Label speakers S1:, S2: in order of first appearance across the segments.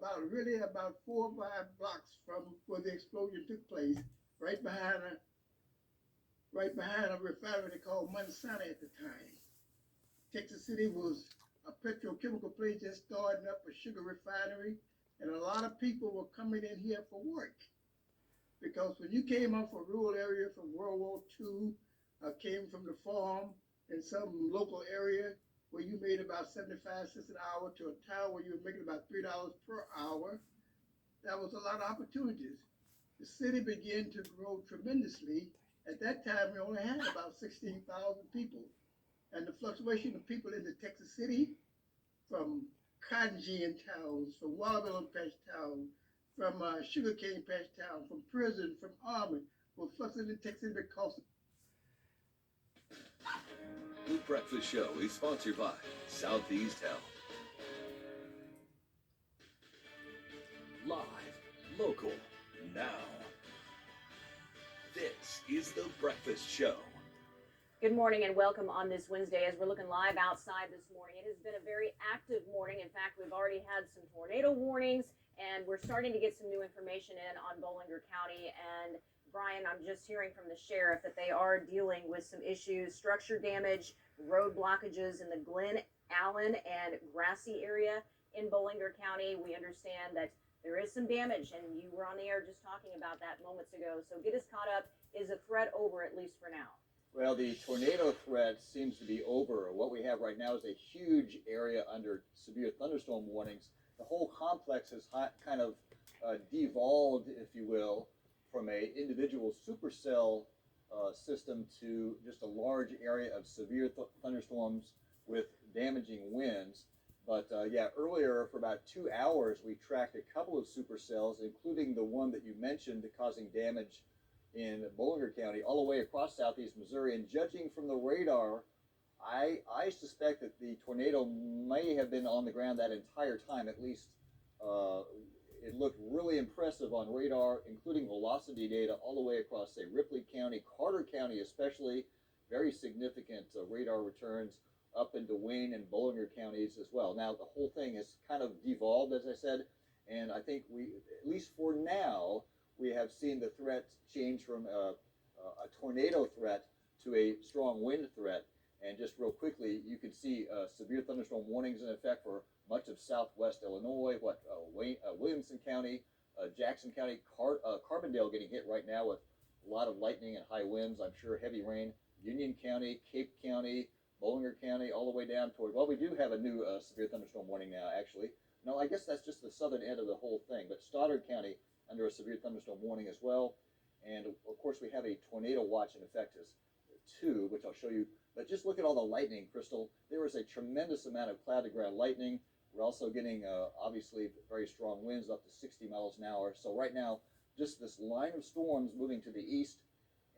S1: about 4 or 5 blocks from where the explosion took place, right behind a right behind a refinery called Monsanto at the time. Texas City was a petrochemical place just starting up, a sugar refinery, and a lot of people were coming in here for work. Because when you came off a rural area from World War II, came from the farm in some local area where you made about 75 cents an hour to a town where you were making about $3 per hour, that was a lot of opportunities. The city began to grow tremendously. At that time, we only had about 16,000 people. And the fluctuation of people into Texas City from cotton gin towns, from watermelon patch towns, from sugarcane patch town, from prison, from army, were fluctuating in Texas because
S2: The Breakfast Show is sponsored by Southeast Health. Live, local, now. This is The Breakfast Show.
S3: Good morning and welcome on this Wednesday as we're looking live outside this morning. It has been a very active morning. In fact, we've already had some tornado warnings and we're starting to get some new information in on Bollinger County. And Brian, I'm just hearing from the sheriff that they are dealing with some issues, structure damage, road blockages in the Glen Allen and Grassy area in Bollinger County. We understand that there is some damage and you were on the air just talking about that moments ago. So get us caught up. Is the threat over, at least for now?
S4: Well, the tornado threat seems to be over. What we have right now is a huge area under severe thunderstorm warnings. The whole complex has kind of devolved, if you will, from a individual supercell system to just a large area of severe thunderstorms with damaging winds. But yeah, earlier for about 2 hours, we tracked a couple of supercells, including the one that you mentioned causing damage in Bollinger County, all the way across southeast Missouri. And judging from the radar, I suspect that the tornado may have been on the ground that entire time. At least it looked really impressive on radar, including velocity data all the way across, say, Ripley County, Carter County especially. Very significant radar returns up into Wayne and Bollinger counties as well. Now, the whole thing has kind of devolved, as I said, and I think we, at least for now, we have seen the threat change from a tornado threat to a strong wind threat. And just real quickly, you can see severe thunderstorm warnings in effect for much of southwest Illinois, Williamson County, Jackson County, Carbondale getting hit right now with a lot of lightning and high winds, I'm sure heavy rain, Union County, Cape County, Bollinger County, all the way down toward, well, we do have a new severe thunderstorm warning now, actually. No, I guess that's just the southern end of the whole thing, but Stoddard County under a severe thunderstorm warning as well. And of course, we have a tornado watch in effect as too, which I'll show you. But just look at all the lightning, Crystal. There is a tremendous amount of cloud to ground lightning. We're also getting obviously very strong winds up to 60 miles an hour. So right now, just this line of storms moving to the east.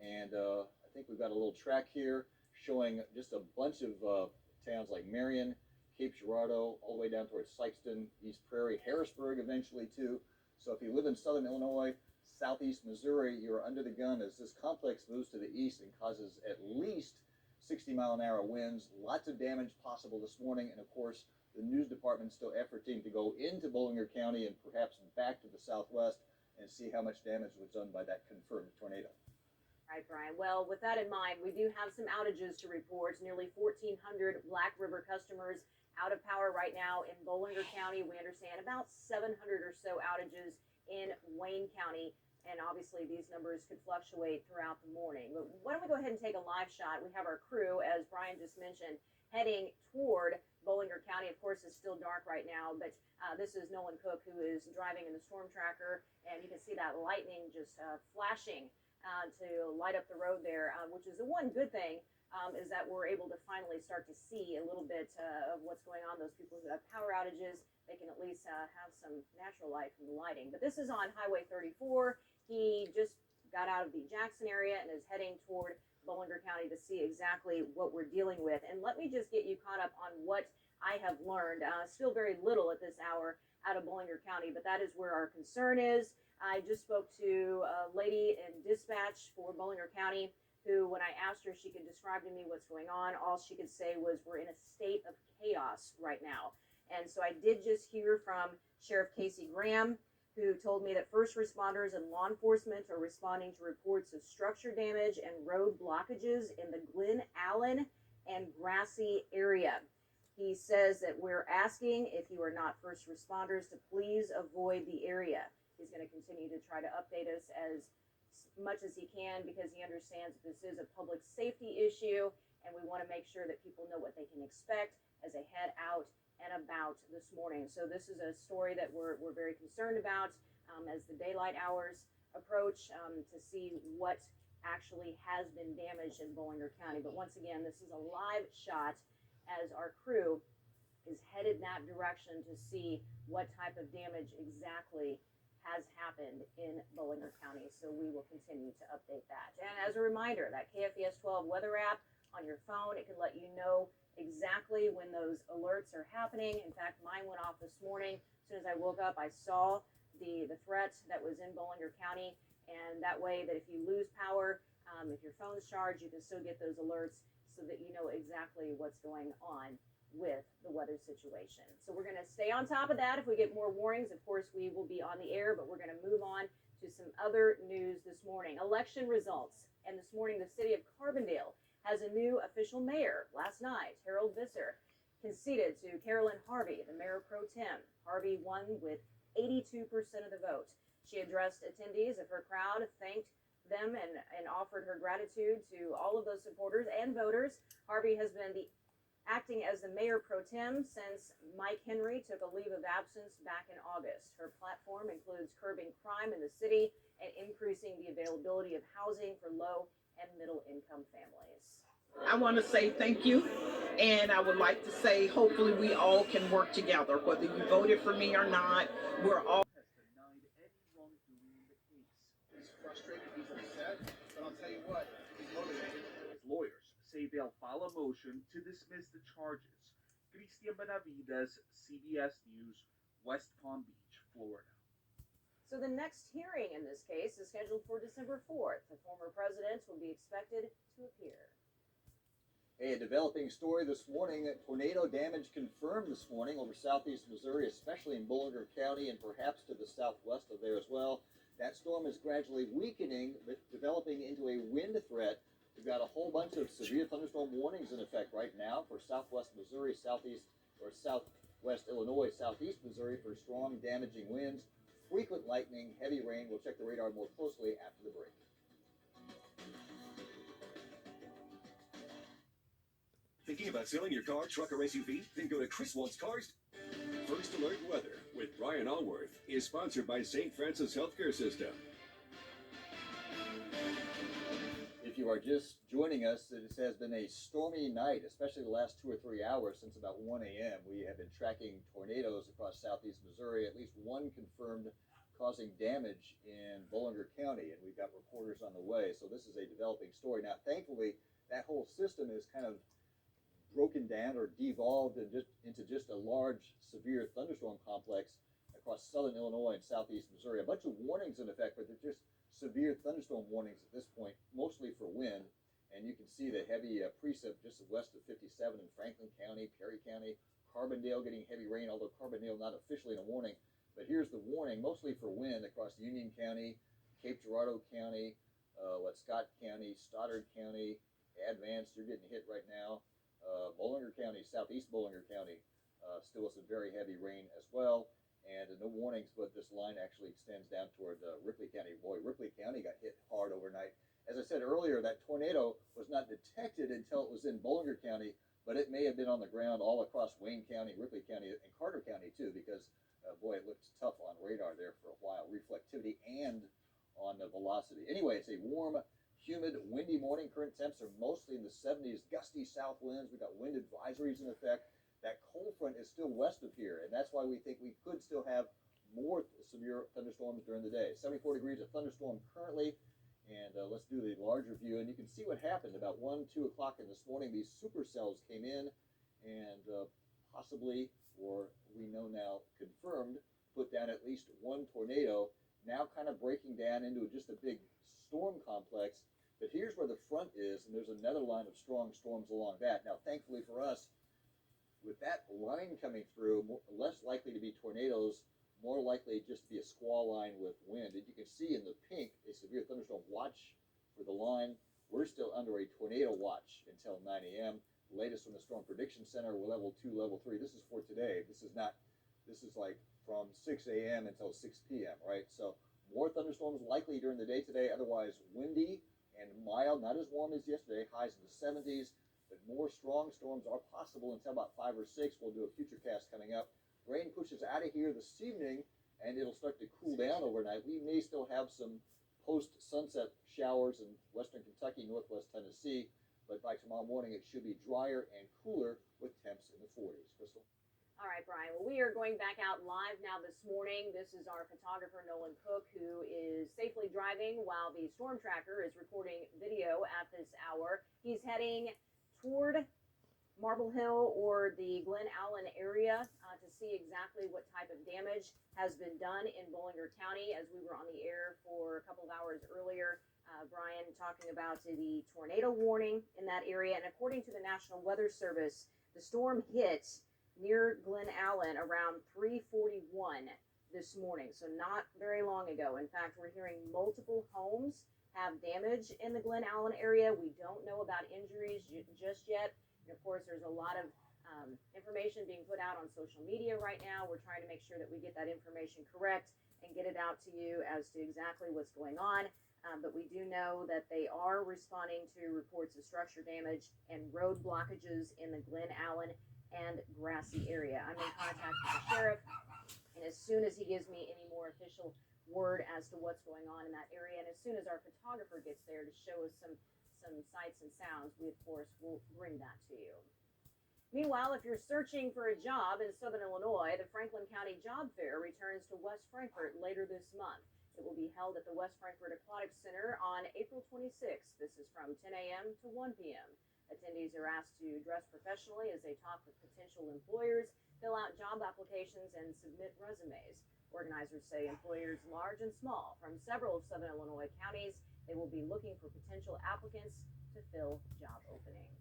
S4: And I think we've got a little track here showing just a bunch of towns like Marion, Cape Girardeau, all the way down towards Sykeston, East Prairie, Harrisburg eventually too. So if you live in southern Illinois, southeast Missouri, you're under the gun as this complex moves to the east and causes at least 60-mile-an-hour winds. Lots of damage possible this morning. And of course, the news department still efforting to go into Bollinger County and perhaps back to the southwest and see how much damage was done by that confirmed tornado.
S3: All right, Brian. Well, with that in mind, we do have some outages to report. Nearly 1,400 Black River customers out of power right now in Bollinger County. We understand about 700 or so outages in Wayne County. And obviously, these numbers could fluctuate throughout the morning. But why don't we go ahead and take a live shot? We have our crew, as Brian just mentioned, heading toward Bollinger County. Of course, it's still dark right now, but this is Nolan Cook, who is driving in the storm tracker. And you can see that lightning just flashing to light up the road there, which is the one good thing, is that we're able to finally start to see a little bit of what's going on. Those people who have power outages, they can at least have some natural light from the lighting. But this is on Highway 34. He just got out of the Jackson area and is heading toward Bollinger County to see exactly what we're dealing with. And let me just get you caught up on what I have learned. Still very little at this hour out of Bollinger County, but that is where our concern is. I just spoke to a lady in dispatch for Bollinger County who, when I asked her, she could describe to me what's going on. All she could say was, we're in a state of chaos right now. And so I did just hear from Sheriff Casey Graham, who told me that first responders and law enforcement are responding to reports of structure damage and road blockages in the Glen Allen and Grassy area. He says that we're asking, if you are not first responders, to please avoid the area. He's going to continue to try to update us as much as he can, because he understands that this is a public safety issue, and we want to make sure that people know what they can expect as they head out and about this morning. So this is a story that we're very concerned about as the daylight hours approach, to see what actually has been damaged in Bollinger County. But once again, this is a live shot as our crew is headed that direction to see what type of damage exactly has happened in Bollinger County. So we will continue to update that. And as a reminder, that KFVS 12 weather app on your phone, it can let you know exactly when those alerts are happening. In fact, mine went off this morning. As soon as I woke up, I saw the threat that was in Bollinger County. And that way that if you lose power, if your phone's charged, you can still get those alerts so that you know exactly what's going on with the weather situation. So we're going to stay on top of that. If we get more warnings, of course, we will be on the air, but we're going to move on to some other news this morning. Election results. And this morning, the city of Carbondale has a new official mayor. Last night, Harold Visser conceded to Carolyn Harvey, the mayor pro tem. Harvey won with 82% of the vote. She addressed attendees of her crowd, thanked them and offered her gratitude to all of those supporters and voters. Harvey has been acting as the mayor pro tem since Mike Henry took a leave of absence back in August. Her platform includes curbing crime in the city and increasing the availability of housing for low and middle income families.
S5: I want to say thank you, and I would like to say hopefully we all can work together, whether you voted for me or not. We're all
S6: has denied any wrongdoing in the case.
S7: He's frustrated, he's upset, but I'll tell you what, he's motivated.
S6: His lawyers say they'll file a motion to dismiss the charges. Cristian Benavides, CBS News, West Palm Beach, Florida.
S3: So the next hearing in this case is scheduled for December 4th. The former president will be expected to appear.
S4: A developing story this morning. Tornado damage confirmed this morning over southeast Missouri, especially in Bollinger County and perhaps to the southwest of there as well. That storm is gradually weakening, but developing into a wind threat. We've got a whole bunch of severe thunderstorm warnings in effect right now for southwest Missouri, southeast or southwest Illinois, southeast Missouri for strong damaging winds, frequent lightning, heavy rain. We'll check the radar more closely after the break.
S2: Thinking about selling your car, truck, or SUV? Then go to Chris Wants Cars. First Alert Weather with Brian Allworth is sponsored by St. Francis Healthcare System.
S4: If you are just joining us, it has been a stormy night, especially the last 2 or 3 hours since about 1 a.m. We have been tracking tornadoes across southeast Missouri, at least one confirmed causing damage in Bollinger County, and we've got reporters on the way. So this is a developing story. Now, thankfully, that whole system is kind of broken down or devolved into just a large, severe thunderstorm complex across southern Illinois and southeast Missouri. A bunch of warnings in effect, but they're just severe thunderstorm warnings at this point, mostly for wind. And you can see the heavy precip just west of 57 in Franklin County, Perry County, Carbondale getting heavy rain, although Carbondale not officially in a warning. But here's the warning, mostly for wind across Union County, Cape Girardeau County, Scott County, Stoddard County, Advance, you're getting hit right now. Bollinger County, southeast Bollinger County, still with some very heavy rain as well. And no warnings, but this line actually extends down toward Ripley County. Boy, Ripley County got hit hard overnight. As I said earlier, that tornado was not detected until it was in Bollinger County, but it may have been on the ground all across Wayne County, Ripley County, and Carter County too, because boy, it looked tough on radar there for a while, reflectivity and on the velocity. Anyway, it's a warm, humid, windy morning. Current temps are mostly in the 70s, gusty south winds. We've got wind advisories in effect. That cold front is still west of here, and that's why we think we could still have more severe thunderstorms during the day. 74 degrees of thunderstorm currently, and let's do the larger view, and you can see what happened. About 1, 2 o'clock in this morning, these supercells came in and possibly, or we know now, confirmed, put down at least one tornado, now kind of breaking down into just a big storm complex. But here's where the front is, and there's another line of strong storms along that. Now, thankfully for us, with that line coming through, less likely to be tornadoes, more likely just to be a squall line with wind. And you can see in the pink a severe thunderstorm watch for the line. We're still under a tornado watch until 9 a.m. Latest from the Storm Prediction Center, we're level 2, level 3. This is for today. This is like from 6 a.m. until 6 p.m., right? So more thunderstorms likely during the day today, otherwise windy and mild, not as warm as yesterday, highs in the 70s, but more strong storms are possible until about 5 or 6. We'll do a future cast coming up. Rain pushes out of here this evening, and it'll start to cool down overnight. We may still have some post-sunset showers in western Kentucky, northwest Tennessee, but by tomorrow morning it should be drier and cooler with temps in the 40s. Crystal?
S3: All right, Brian. Well, we are going back out live now this morning. This is our photographer, Nolan Cook, who is safely driving while the storm tracker is recording video at this hour. He's heading toward Marble Hill or the Glen Allen area to see exactly what type of damage has been done in Bollinger County. As we were on the air for a couple of hours earlier, Brian talking about the tornado warning in that area. And according to the National Weather Service, the storm hit near Glen Allen around 3:41 this morning, so not very long ago. In fact, we're hearing multiple homes have damage in the Glen Allen area. We don't know about injuries just yet. And of course, there's a lot of information being put out on social media right now. We're trying to make sure that we get that information correct and get it out to you as to exactly what's going on. But we do know that they are responding to reports of structure damage and road blockages in the Glen Allen and Grassy area. I'm in contact with the sheriff, and as soon as he gives me any more official word as to what's going on in that area, and as soon as our photographer gets there to show us some sights and sounds, we of course will bring that to you. Meanwhile, if you're searching for a job in Southern Illinois, the Franklin County Job Fair returns to West Frankfort later this month. It will be held at the West Frankfort Aquatic Center on April 26th. This is from 10 a.m. to 1 p.m. Attendees are asked to dress professionally as they talk with potential employers, fill out job applications, and submit resumes. Organizers say employers large and small from several of Southern Illinois counties, they will be looking for potential applicants to fill job openings.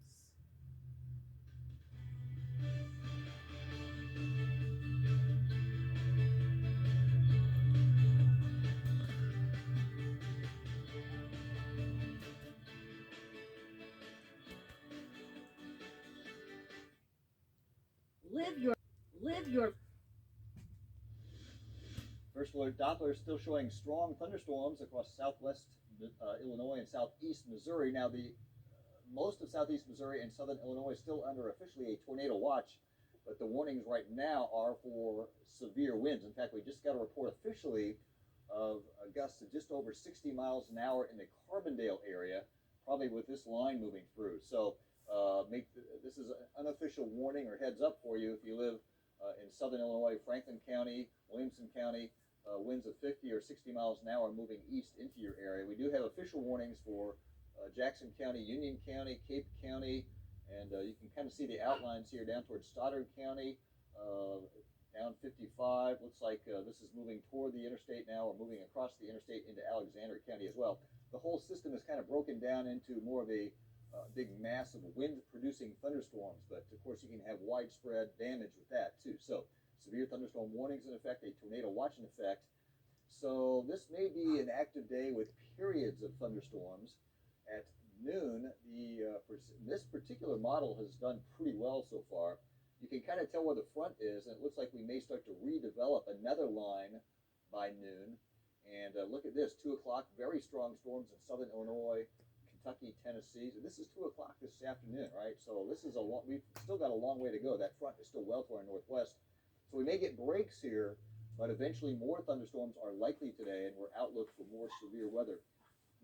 S3: Live your
S4: First alert Doppler is still showing strong thunderstorms across southwest Illinois and southeast Missouri. Now, most of southeast Missouri and southern Illinois is still under officially a tornado watch, but the warnings right now are for severe winds. In fact, we just got a report officially of gusts of just over 60 miles an hour in the Carbondale area, probably with this line moving through. So this is an unofficial warning or heads up for you if you live in southern Illinois, Franklin County, Williamson County. Winds of 50 or 60 miles an hour moving east into your area. We do have official warnings for Jackson County, Union County, Cape County, and you can kind of see the outlines here down towards Stoddard County, down 55. Looks like this is moving toward the interstate now, or moving across the interstate into Alexander County as well. The whole system is kind of broken down into more of a big mass of wind-producing thunderstorms, but of course you can have widespread damage with that too. So severe thunderstorm warnings in effect, a tornado watch in effect. So this may be an active day with periods of thunderstorms. At noon, this particular model has done pretty well so far. You can kind of tell where the front is, and it looks like we may start to redevelop another line by noon. And look at this, 2 o'clock, very strong storms in southern Illinois, Kentucky, Tennessee. So this is 2 o'clock this afternoon, right? So this is we've still got a long way to go. That front is still well to our northwest. So we may get breaks here, but eventually more thunderstorms are likely today, and we're outlook for more severe weather.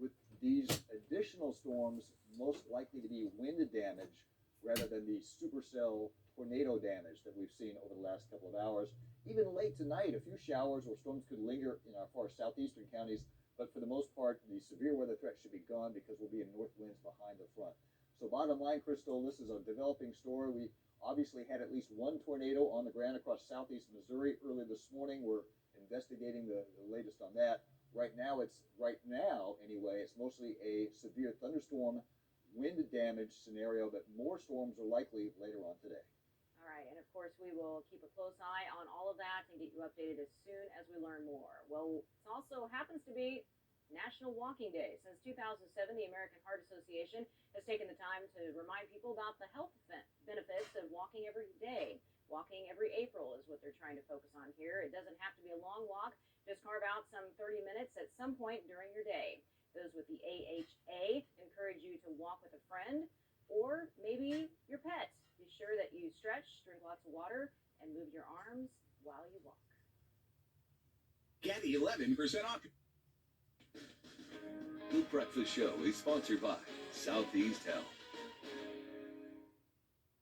S4: With these additional storms most likely to be wind damage rather than the supercell tornado damage that we've seen over the last couple of hours. Even late tonight, a few showers or storms could linger in our far southeastern counties, but for the most part, the severe weather threat should be gone because we'll be in north winds behind the front. So bottom line, Crystal, this is a developing story. We obviously had at least one tornado on the ground across southeast Missouri early this morning. We're investigating the latest on that. Right now, it's mostly a severe thunderstorm wind damage scenario, but more storms are likely later on today.
S3: All right. right, and of course we will keep a close eye on all of that and get you updated as soon as we learn more. Well, it also happens to be National Walking Day. Since 2007, the American Heart Association has taken the time to remind people about the health benefits of walking every day. Walking every April is what they're trying to focus on here. It doesn't have to be a long walk. Just carve out some 30 minutes at some point during your day. Those with the AHA encourage you to walk with a friend or maybe your pet. Be sure that you stretch, drink lots of water, and move your arms while you walk.
S2: Get 11% off. The Breakfast Show is sponsored by Southeast Health.